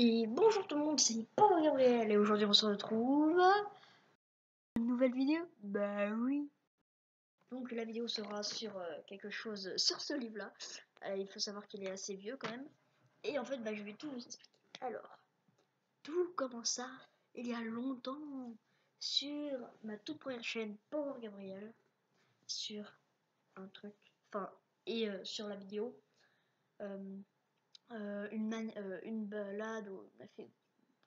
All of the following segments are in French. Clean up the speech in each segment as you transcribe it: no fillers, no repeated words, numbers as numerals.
Et bonjour tout le monde, c'est Paul Gabriel et aujourd'hui on se retrouve une nouvelle vidéo. Bah oui. Donc la vidéo sera sur quelque chose sur ce livre-là. Il faut savoir qu'il est assez vieux quand même. Et en fait, je vais tout vous expliquer. Alors, tout commença il y a longtemps sur ma toute première chaîne Power Gabriel, sur un truc, sur la vidéo. Une balade où on a fait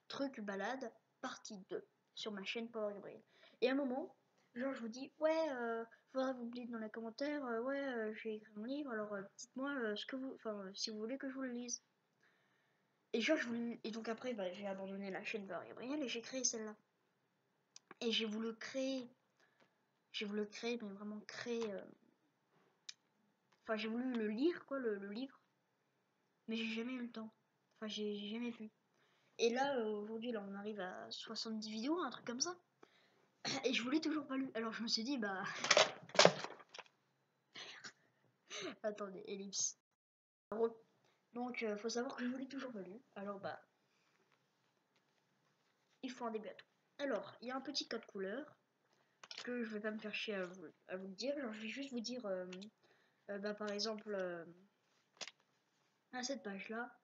truc balade partie 2 sur ma chaîne Power Gabriel. Et à un moment, genre je vous dis ouais, faudra vous dire dans les commentaires, ouais, j'ai écrit mon livre, alors dites-moi ce que vous, si vous voulez que je vous le lise. Et genre et donc après j'ai abandonné la chaîne Power Gabriel et j'ai créé celle-là. Et j'ai voulu créer, mais vraiment créer, j'ai voulu le lire quoi, le livre, mais j'ai jamais eu le temps. J'ai jamais pu. Et là, aujourd'hui, là, on arrive à 70 vidéos, un truc comme ça. Et je voulais toujours pas lu. Alors je me suis dit, attendez, ellipse. Donc, faut savoir que je voulais toujours pas lu. Alors, il faut un début à tout. Alors, il y a un petit code couleur que je vais pas me faire chier à vous le dire. Alors, je vais juste vous dire, par exemple, à cette page-là,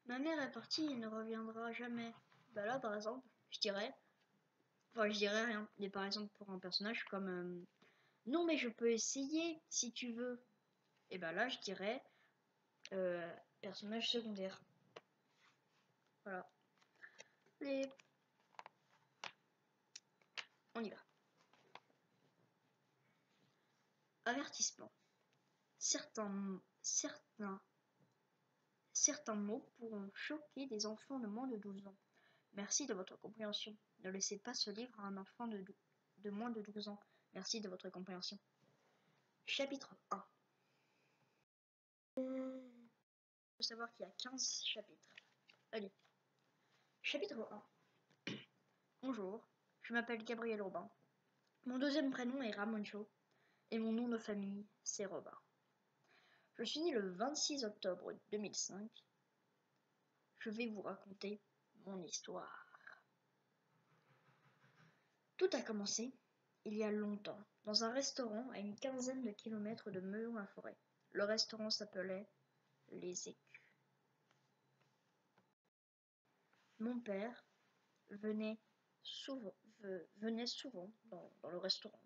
ma mère est partie et ne reviendra jamais. Bah là, par exemple, je dirais rien. Mais par exemple, pour un personnage comme non, mais je peux essayer si tu veux. Et bah là, je dirais personnage secondaire. Voilà. On y va. Avertissement. Certains mots pourront choquer des enfants de moins de 12 ans. Merci de votre compréhension. Ne laissez pas ce livre à un enfant de moins de 12 ans. Merci de votre compréhension. Chapitre 1. Il faut savoir qu'il y a 15 chapitres. Allez. Chapitre 1. Bonjour, je m'appelle Gabriel Robin. Mon deuxième prénom est Ramoncho et mon nom de famille, c'est Robin. Je suis né le 26 octobre 2005. Je vais vous raconter mon histoire. Tout a commencé il y a longtemps, dans un restaurant à une quinzaine de kilomètres de Meudon-la-Forêt. Le restaurant s'appelait Les Écus. Mon père venait souvent dans le restaurant.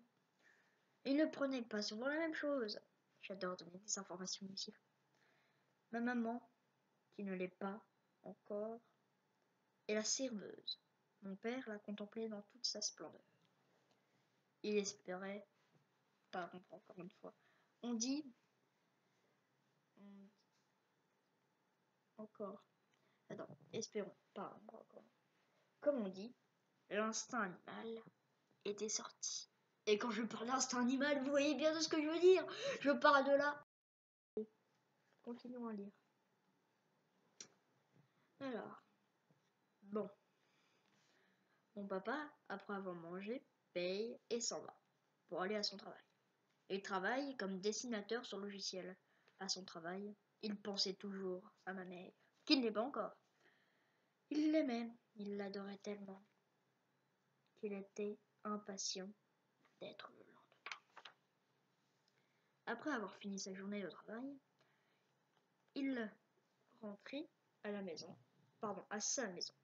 Il ne prenait pas souvent la même chose. J'adore donner des informations utiles. Ma maman, qui ne l'est pas encore, est la serveuse. Mon père la contemplait dans toute sa splendeur. Il espérait, pardon encore une fois, on dit encore, attends, espérons, pardon encore. Comme on dit, l'instinct animal était sorti. Et quand je parle d'instinct animal, vous voyez bien de ce que je veux dire. Je parle de là. Continuons à lire. Alors, bon. Mon papa, après avoir mangé, paye et s'en va pour aller à son travail. Il travaille comme dessinateur sur logiciel. À son travail, il pensait toujours à ma mère, qu'il n'est pas encore. Il l'aimait, il l'adorait tellement qu'il était impatient d'être le lendemain. Après avoir fini sa journée de travail, il rentrait à la maison, à sa maison.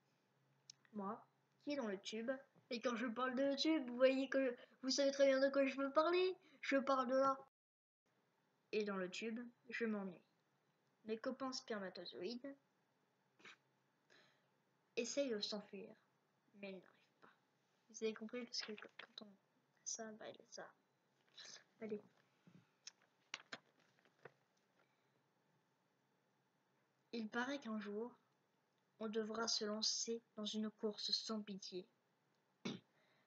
Moi, qui est dans le tube, et quand je parle de tube, vous voyez que vous savez très bien de quoi je veux parler. Je parle de là. Et dans le tube, je m'ennuie. Mes copains spermatozoïdes essayent de s'enfuir, mais ils n'arrivent pas. Vous avez compris parce que quand on ça, ça. Allez. Il paraît qu'un jour, on devra se lancer dans une course sans pitié.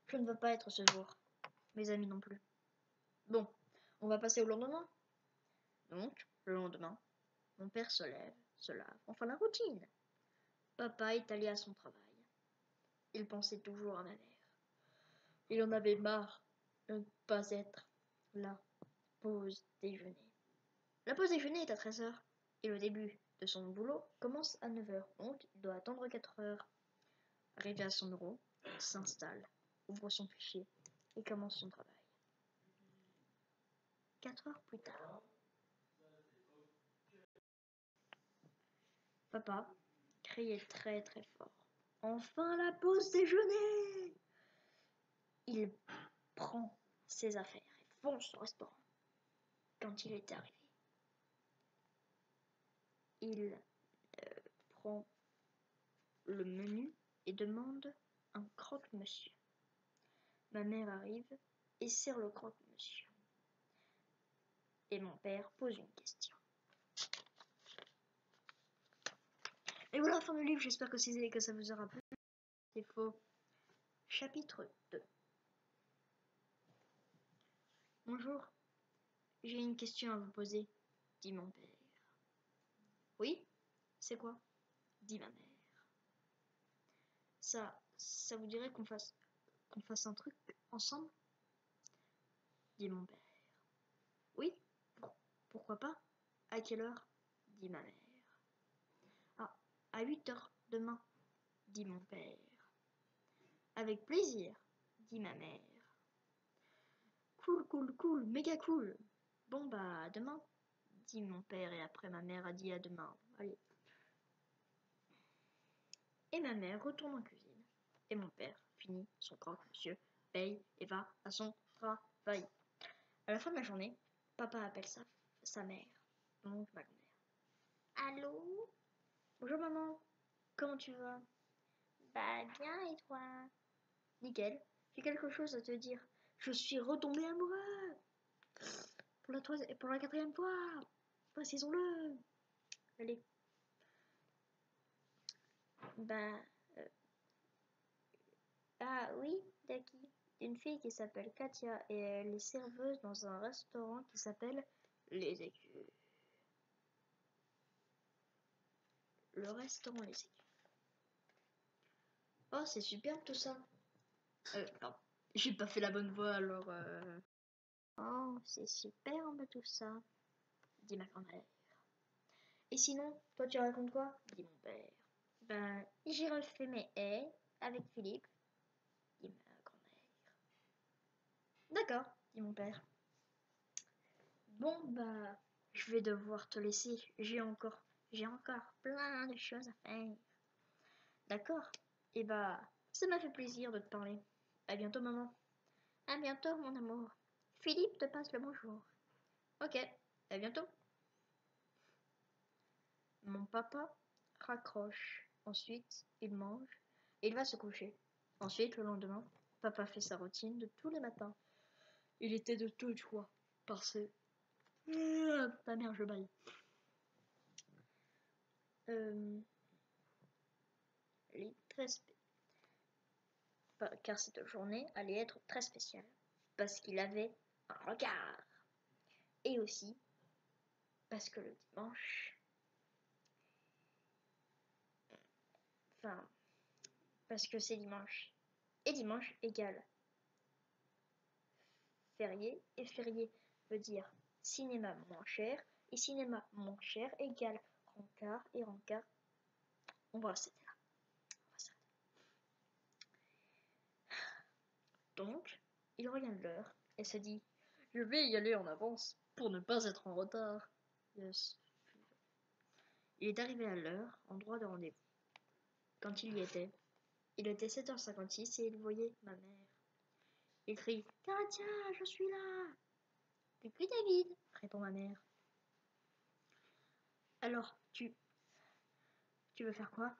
Je ne veux pas être ce jour. Mes amis non plus. Bon, on va passer au lendemain. Donc, le lendemain, mon père se lève, se lave, enfin la routine. Papa est allé à son travail. Il pensait toujours à ma mère. Il en avait marre de ne pas être là. Pause déjeuner. La pause déjeuner est à 13h et le début de son boulot commence à 9 h, donc il doit attendre 4 heures. Arrivé à son bureau, il s'installe, ouvre son fichier et commence son travail. 4 heures plus tard. Papa criait très très fort. Enfin la pause déjeuner! Il prend ses affaires et fonce au restaurant. Quand il est arrivé, il prend le menu et demande un croque-monsieur. Ma mère arrive et sert le croque-monsieur. Et mon père pose une question. Et voilà, fin du livre. J'espère que ça vous aura plu. C'est faux. Chapitre 2. Bonjour, j'ai une question à vous poser, dit mon père. Oui, c'est quoi? Dit ma mère. Ça vous dirait qu'on fasse un truc ensemble? Dit mon père. Oui, pourquoi pas? À quelle heure? Dit ma mère. Ah, à 8 h demain, dit mon père. Avec plaisir, dit ma mère. Cool, méga cool. Bon bah, à demain, dit mon père et après ma mère a dit à demain. Allez. Et ma mère retourne en cuisine. Et mon père finit son croque-monsieur, paye et va à son travail. À la fin de la journée, papa appelle sa mère, donc ma grand-mère. Allô? Bonjour maman, comment tu vas? Bah bien et toi? Nickel, j'ai quelque chose à te dire. Je suis retombé amoureux. Pour la 4e fois. Précisons-le. Allez. Bah... Ah oui, Daki. Une fille qui s'appelle Katia et elle est serveuse dans un restaurant qui s'appelle Les Écus. Le restaurant Les Écus. Oh, c'est superbe tout ça. Non, j'ai pas fait la bonne voix alors. Oh, c'est superbe tout ça, dit ma grand-mère. Et sinon, toi tu racontes quoi? Dit mon père. Ben, j'ai refait mes haies avec Philippe, dit ma grand-mère. D'accord, dit mon père. Bon, bah, je vais devoir te laisser. J'ai encore plein de choses à faire. D'accord? Et bah, ça m'a fait plaisir de te parler. À bientôt, maman. À bientôt, mon amour. Philippe te passe le bonjour. Ok, à bientôt. Mon papa raccroche. Ensuite, il mange et il va se coucher. Ensuite, le lendemain, papa fait sa routine de tous les matins. Il était de toute joie parce que... ta mère, je baille. Car cette journée allait être très spéciale. Parce qu'il avait un regard. Et aussi parce que le dimanche... Enfin, parce que c'est dimanche. Et dimanche égale férié. Et férié veut dire cinéma moins cher. Et cinéma moins cher égale rencard. Et rencard, on va s'arrêter là. Donc, il regarde l'heure et se dit, je vais y aller en avance pour ne pas être en retard. Yes. Il est arrivé à l'heure, en droit de rendez-vous. Quand il y était, il était 7h56 et il voyait ma mère. Il crie, Katia, je suis là. Coucou David, répond ma mère. Alors, tu veux faire quoi?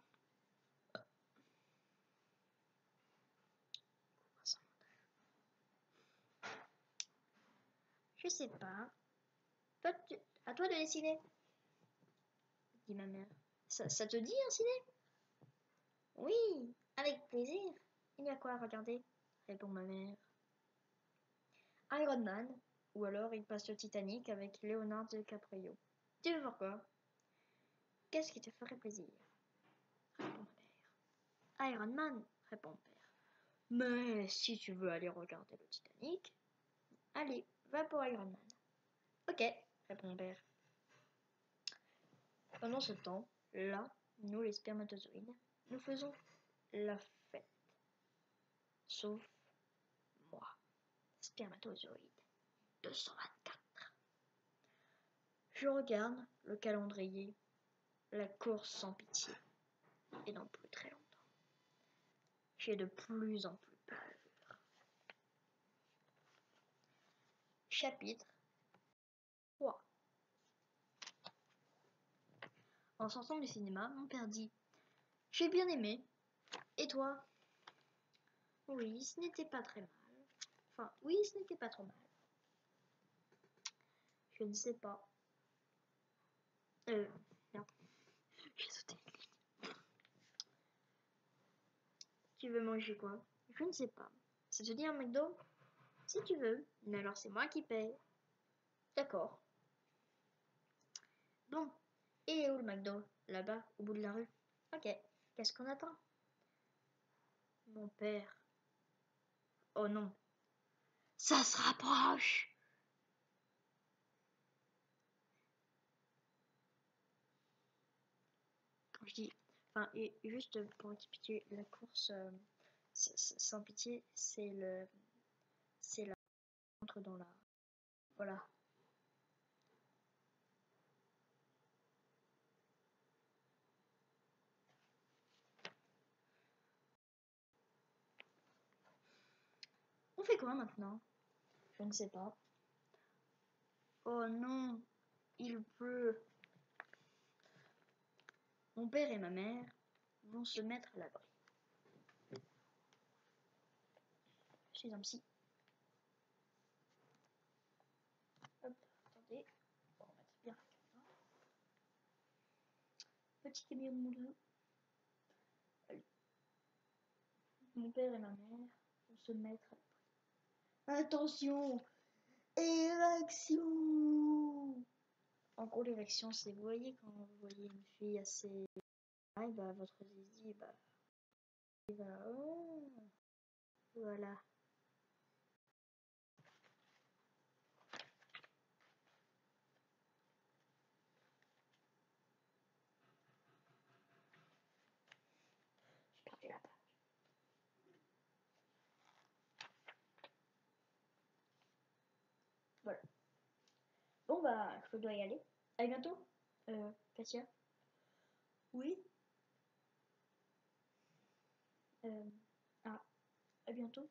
Je sais pas. À toi de dessiner, dit ma mère. Ça te dit un ciné? Oui, avec plaisir. Il y a quoi à regarder? Répond ma mère. Iron Man, ou alors il passe le Titanic avec Leonardo DiCaprio. Tu veux voir quoi? Qu'est-ce qui te ferait plaisir? Répond ma mère. Iron Man, répond mon père. Mais si tu veux aller regarder le Titanic, allez, va pour Iron Man. Ok, répond mon père. Pendant ce temps, là, nous les spermatozoïdes, nous faisons la fête. Sauf moi, spermatozoïde 224. Je regarde le calendrier, la course sans pitié, et dans plus très longtemps. J'ai de plus en plus peur. Chapitre 3. En sortant du cinéma, mon père dit « J'ai bien aimé. Et toi ?» Oui, ce n'était pas très mal. Enfin, oui, ce n'était pas trop mal. Je ne sais pas. Merde. J'ai sauté. Tu veux manger quoi? Je ne sais pas. Ça te dit un McDo? Si tu veux. Mais alors c'est moi qui paye. D'accord. Bon. Et où le McDo? Là-bas, au bout de la rue. Ok. Qu'est-ce qu'on attend? Mon père. Oh non. Ça se rapproche. Quand je dis... Enfin, et juste pour expliquer la course sans pitié, c'est le... C'est la... Entre dans la... Voilà. On fait quoi maintenant? Je ne sais pas. Oh non, il pleut. Mon père et ma mère vont se mettre à l'abri. Je suis un psy. Hop, attendez. On va mettre bien la caméra. Petit camion de mon dos. Allez. Mon père et ma mère vont se mettre à l'abri. Attention! Érection! En gros, l'érection, c'est, vous voyez, quand vous voyez une fille assez... Ah, bah, votre zizi, bah... Oh, voilà. J'ai perdu la page. Voilà. Bon, bah, je dois y aller. À bientôt. Katia. Oui. Ah, à bientôt.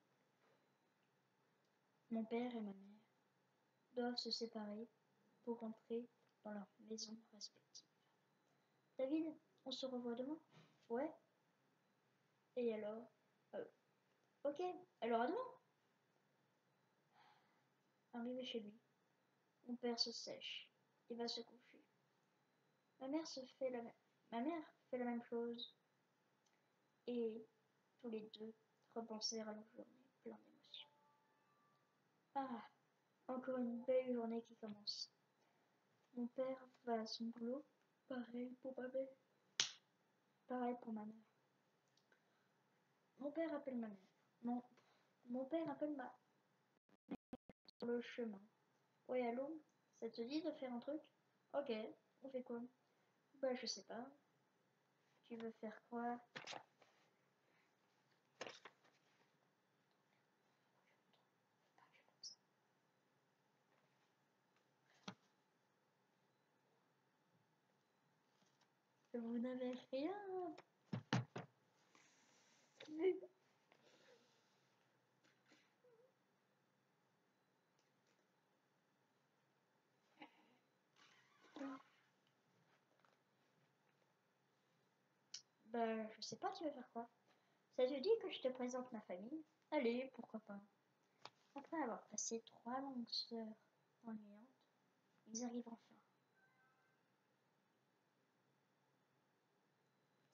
Mon père et ma mère doivent se séparer pour rentrer dans leur maison respective. David, on se revoit demain? Ouais. Et alors? Ok, alors à demain. Arrivé chez lui, mon père se sèche et va se coucher. Ma mère fait la même chose. Et tous les deux repensèrent à leur journée plein d'émotions. Ah, encore une belle journée qui commence. Mon père va à son boulot. Pareil pour ma mère. Pareil pour ma mère. Mon père appelle ma mère. Mon père appelle ma sur le chemin. Ouais, allô? Ça te dit de faire un truc? Ok, on fait quoi? Bah, je sais pas. Tu veux faire quoi? Vous n'avez rien vu. Bah, je sais pas, tu veux faire quoi? Ça te dit que je te présente ma famille? Allez, pourquoi pas. Après avoir passé 3 longues heures ennuyantes, ils arrivent enfin.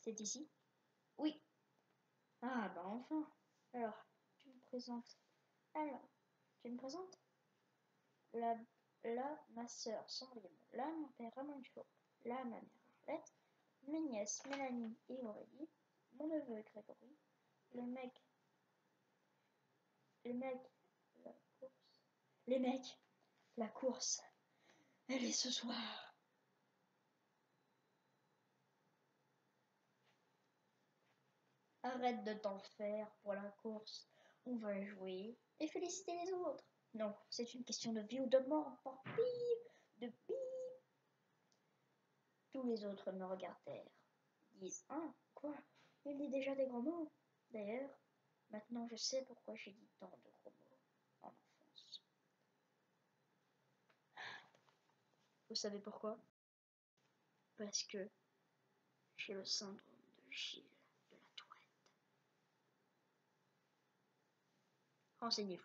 C'est ici? Oui. Ah, bah enfin. Alors, tu me présentes. Alors, tu me présentes? Là, ma sœur Sandrine. Là, mon père Ramoncho. Là, ma mère Arlette. Mes nièces Mélanie et Aurélie. Mon neveu Grégory. Le mec. La course. Les mecs. La course. Elle est ce soir. Arrête de t'en faire pour la course. On va jouer et féliciter les autres. Non, c'est une question de vie ou de mort. Par bip, de bip. Tous les autres me regardèrent. Disent, hein, quoi? Il dit déjà des gros mots. D'ailleurs, maintenant je sais pourquoi j'ai dit tant de gros mots en enfance. Vous savez pourquoi? Parce que j'ai le syndrome de Gilles de la Tourette. Renseignez-vous.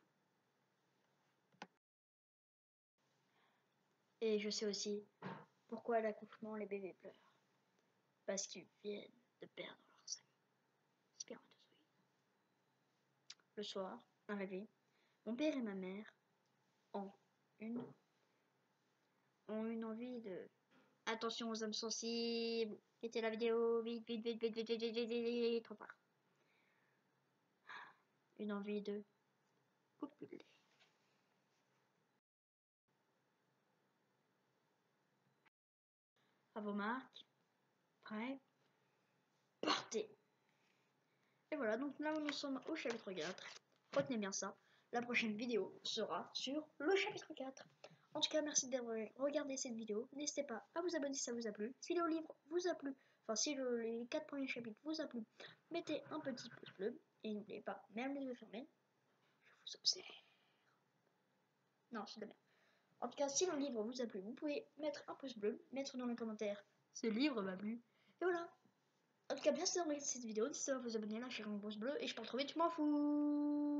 Et je sais aussi pourquoi à l'accouchement les bébés pleurent. Parce qu'ils viennent de perdre leurs amis spermatozoïdes. Le soir, à réveil, mon père et ma mère ont une envie de... Attention aux âmes sensibles. Quittez la vidéo. Vite, vite, vite, vite, vite, vite, vite, vite, vite, trop tard. Une envie de copuler. À vos marques. Prêts. Partez. Et voilà, donc là nous sommes au chapitre 4. Retenez bien ça. La prochaine vidéo sera sur le chapitre 4. En tout cas, merci d'avoir regardé cette vidéo. N'hésitez pas à vous abonner si ça vous a plu. Si le livre vous a plu, enfin si les 4 premiers chapitres vous a plu, mettez un petit pouce bleu. Et n'oubliez pas, même les yeux fermés, je vous observe. Non, c'est de la merde. En tout cas, si le livre vous a plu, vous pouvez mettre un pouce bleu, mettre dans les commentaires ce livre m'a plu. Et voilà. En tout cas, merci d'avoir regardé cette vidéo. N'hésitez pas à vous abonner, lâcher un pouce bleu. Et je parle trop vite, je m'en fous.